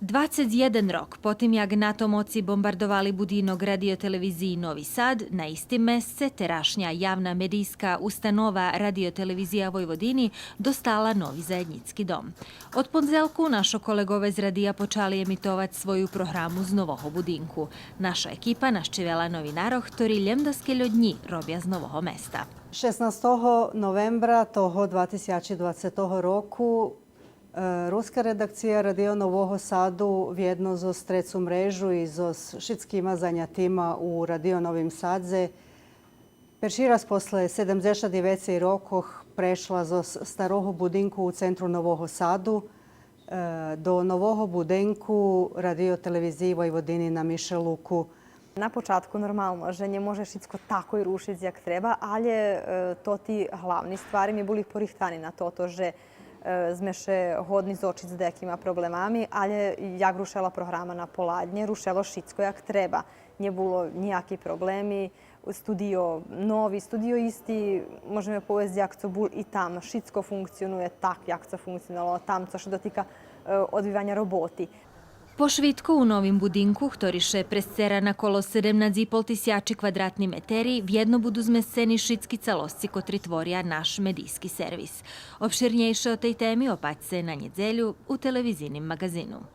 21 rok potim jak NATO moci bombardovali budinog radioteleviziji Novi Sad, na istim mesce terašnja javna medijska ustanova Radiotelevizija Vojvodini dostala novi zajednicki dom. Od ponzelku našo kolegove z radija počali emitovati svoju programu z novoho budinku. Naša ekipa naščivela novinaroh, ktorý ljemdaskelj od dní robja z novoho mesta. 16 novembra toho 2020 roku ruska redakcija Radio Нового Саду вjedno zo strecu mrežu i zo všetkýma zaňatýma u Radio Novim Sadze. Perší raz posle 79 rokoch prešla zo staroho budinku u centru Novого Sadu do novoho budinku Radio Televiziji Vojvodini na Mišeluku. Na počátku normalno, že ne može všetko tako i rušiti jak treba, ale to ti hlavni stvari mi boli porihtani na to, že sme še hodni zočiť s dekima problémami, ale jak rušela programa na poladne, rušelo všetko jak treba. Nebolo nejaké problémy, studio novi, studio isti, možeme povedať, jak to bol i tam. Všetko funkcionuje tak, jak to funkcionalo tam, co še dotika odvivanja roboti. Po švitku u novim budinku, ktorý še prescera na kolo 17,5 tisjači kvadratni meteri, vjedno budu zmesceni šitski celosci kotri tvorja naš medijski servis. Opširnjejše o tej temi opać se na njedzelju u televizijnim magazinu.